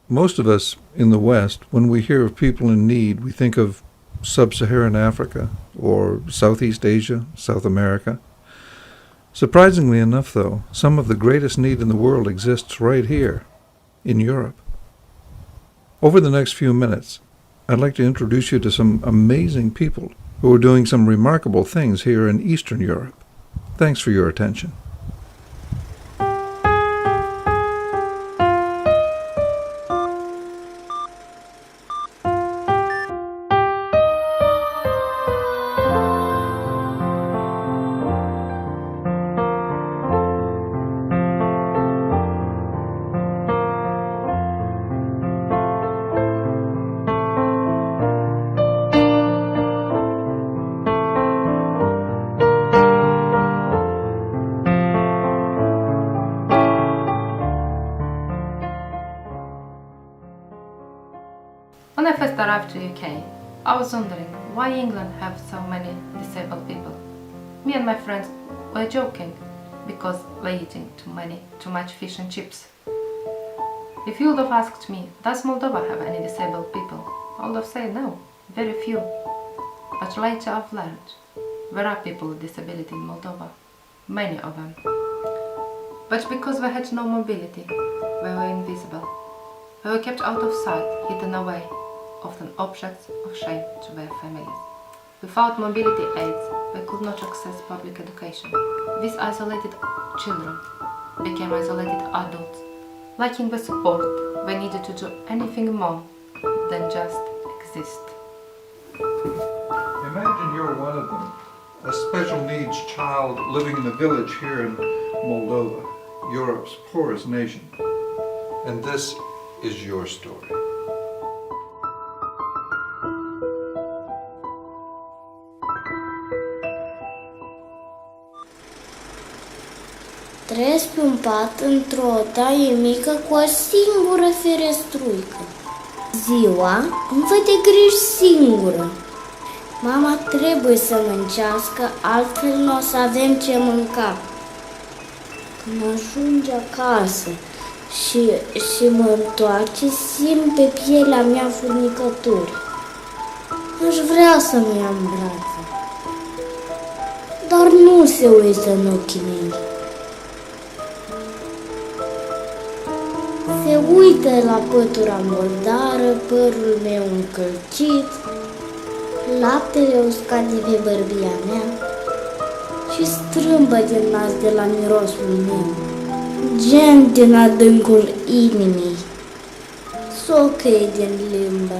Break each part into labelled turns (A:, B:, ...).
A: Most of us in the West, when we hear of people in need, we think of sub-Saharan Africa or Southeast Asia, South America. Surprisingly enough, though, some of the greatest need in the world exists right here, in Europe. Over the next few minutes, I'd like to introduce you to some amazing people who are doing some remarkable things here in Eastern Europe. Thanks for your attention.
B: When I first arrived to UK, I was wondering why England have so many disabled people. Me and my friends were joking because we're eating too much fish and chips. If you would have asked me, does Moldova have any disabled people? I would have said no, very few. But later I've learned there are people with disability in Moldova, many of them. But because we had no mobility, we were invisible. We were kept out of sight, hidden away, often objects of shame to their families. Without mobility aids, they could not access public education. These isolated children became isolated adults, lacking the support they needed to do anything more than just exist.
A: Imagine you're one of them, a special needs child living in a village here in Moldova, Europe's poorest nation. And this is your story.
C: Trăiesc pe un pat într-o odaie mică cu o singură ferestruică. Ziua îmi fă de griji singură. Mama trebuie să mâncească, altfel nu o să avem ce mânca. Când ajunge acasă și mă întoarce, simt pe pielea mea furnicături. Aș vrea să mă ia în brațe, dar nu se uită în ochii mei. Se uită la pătura murdară, părul meu încălcit, laptele uscat de pe bărbia mea și strâmbă din nas de la mirosul meu, gem din adâncul inimii, socăie din limbă.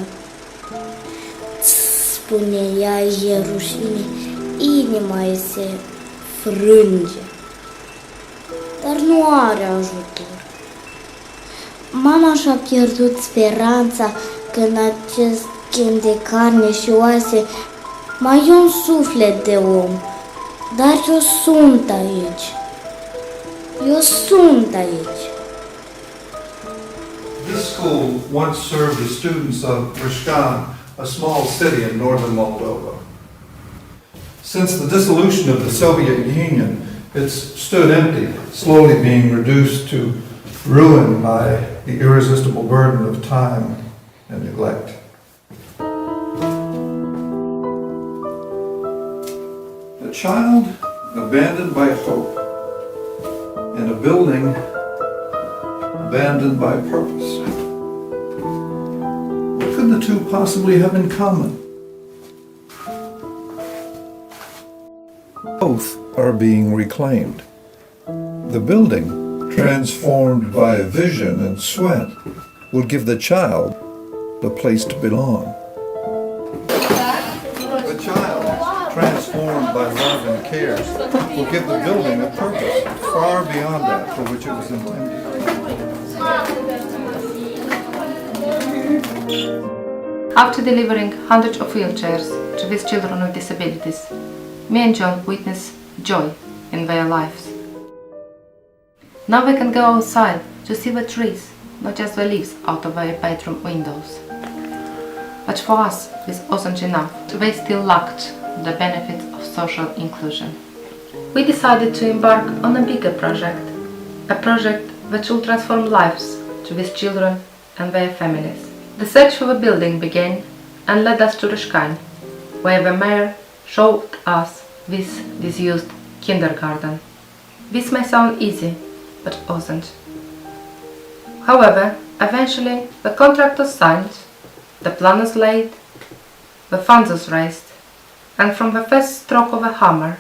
C: Spune ea, e rușine, inima ei se frânge, dar nu are ajutor. Mama și-a pierdut speranța că în acest chin de carne și oase mai e un suflet de om, dar eu sunt aici. Eu sunt aici.
A: This school once served the students of Rishkan, a small city in northern Moldova. Since the dissolution of the Soviet Union, it's stood empty, slowly being reduced to ruin by the irresistible burden of time and neglect. A child abandoned by hope, and a building abandoned by purpose. What could the two possibly have in common? Both are being reclaimed. The building, transformed by vision and sweat, will give the child a place to belong. The child, transformed by love and care, will give the building a purpose far beyond that for which it was intended.
B: After delivering hundreds of wheelchairs to these children with disabilities, me and John witnessed joy in their lives. Now they can go outside to see the trees, not just the leaves out of their bedroom windows. But for us, this wasn't enough. They still lacked the benefits of social inclusion. We decided to embark on a bigger project, a project that will transform lives to these children and their families. The search for the building began and led us to Rishkine, where the mayor showed us this disused kindergarten. This may sound easy, but it wasn't. However, eventually the contract was signed, the plan was laid, the funds was raised, and from the first stroke of a hammer,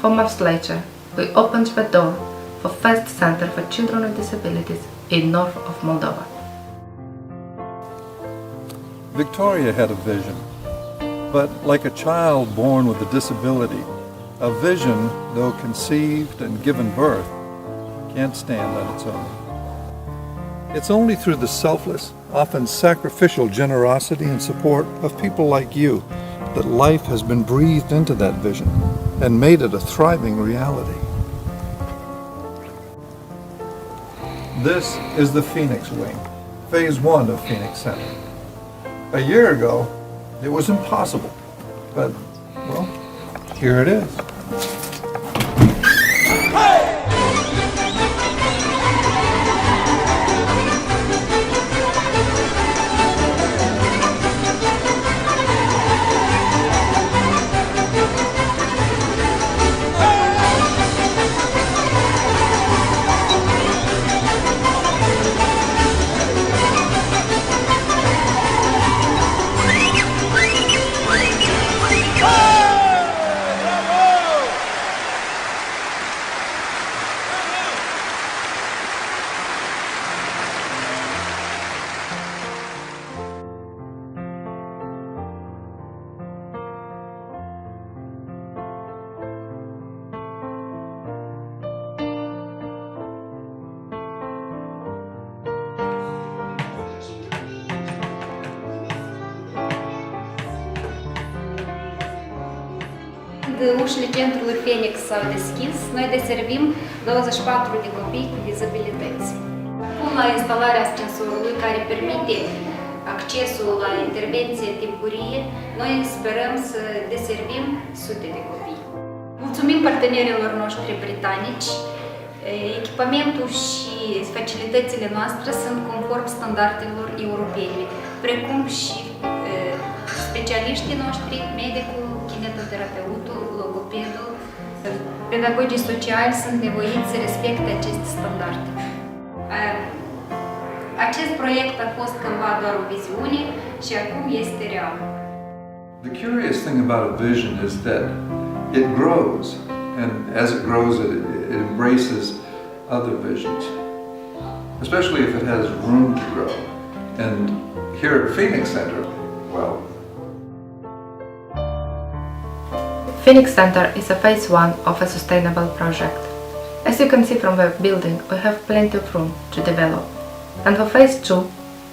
B: 4 months later, we opened the door for first center for children with disabilities in north of Moldova.
D: Victoria had a vision, but like a child born with a disability, a vision, though conceived and given birth, can't stand on its own. It's only through the selfless, often sacrificial generosity and support of people like you that life has been breathed into that vision and made it a thriving reality. This is the Phoenix Wing, Phase 1 of Phoenix Center. A year ago, it was impossible, but, well, here it is.
E: Când ușile centrului Phoenix s-au deschis, noi deservim 24 de copii cu dizabilități. Acum la instalarea ascensorului care permite accesul la intervenție timpurie, noi sperăm să deservim sute de copii. Mulțumim partenerilor noștri britanici. Echipamentul și facilitățile noastre sunt conform standardelor europene, precum și specialiștii noștri, medicul, kinetoterapeutul, logopedul, pedagogii sociali sunt nevoiți să respecte aceste standarde. Acest proiect a fost cândva doar o viziune și acum este real.
D: The curious thing about a vision is that it grows, and as it grows, it embraces other visions, especially if it has room to grow. And here at Phoenix Center, well,
B: Phoenix Center is a phase 1 of a sustainable project. As you can see from the building, we have plenty of room to develop. And for phase 2,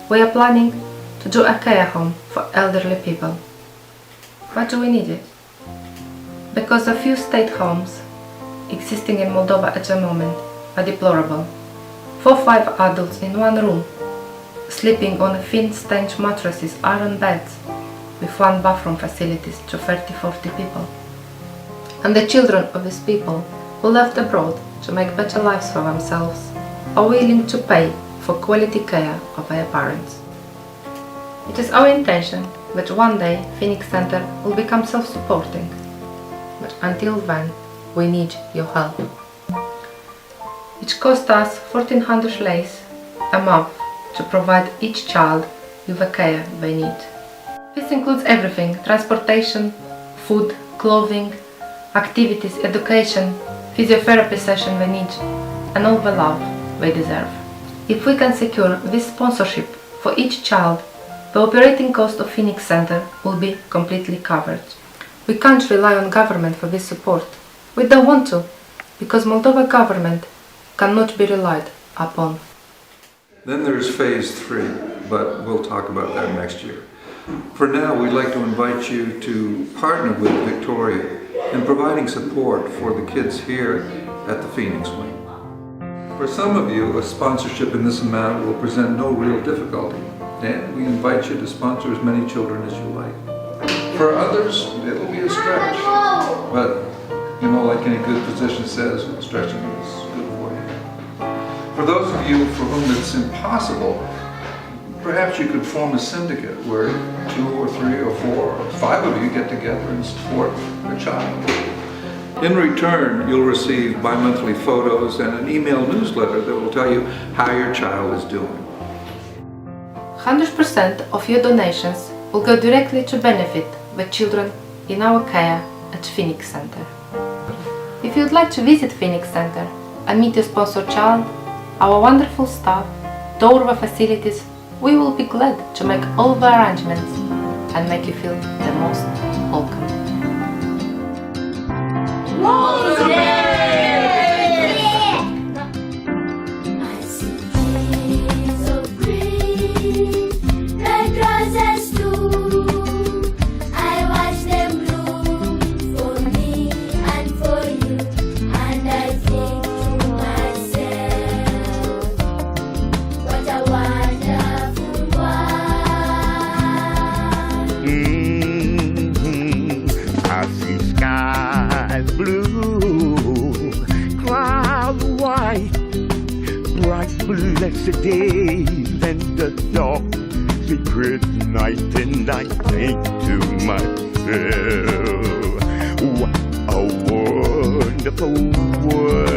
B: we are planning to do a care home for elderly people. Why do we need it? Because a few state homes existing in Moldova at the moment are deplorable. 4-5 adults in one room, sleeping on thin stench mattresses, iron beds, with one bathroom facilities to 30-40 people. And the children of these people who left abroad to make better lives for themselves are willing to pay for quality care of their parents. It is our intention that one day Phoenix Center will become self-supporting, but until then we need your help. It costs us 1,400 leis a month to provide each child with the care they need. This includes everything: transportation, food, clothing, activities, education, physiotherapy session they need, and all the love they deserve. If we can secure this sponsorship for each child, the operating cost of Phoenix Center will be completely covered. We can't rely on government for this support. We don't want to, because Moldova government cannot be relied upon.
D: then there's phase 3, but we'll talk about that next year. For now, we'd like to invite you to partner with Victoria in providing support for the kids here at the Phoenix Wing. For some of you, a sponsorship in this amount will present no real difficulty, and we invite you to sponsor as many children as you like. For others, it'll be a stretch, but you know, like any good physician says, stretching is good for you. For those of you for whom it's impossible, perhaps you could form a syndicate where 2 or 3 or 4 or 5 of you get together and support a child. In return, you'll receive bi-monthly photos and an email newsletter that will tell you how your child is doing.
B: 100% of your donations will go directly to benefit the children in our care at Phoenix Center. If you'd like to visit Phoenix Center and meet your sponsored child, our wonderful staff, tour the facilities, we will be glad to make all the arrangements and make you feel the most welcome.
C: I see trees of green, red roses too. I watch them bloom for me and for you, and I think to myself, what a wonderful world.
F: I see skies blue, clouds white, bright blessed days and a dark secret night, and I think to myself, what a wonderful world.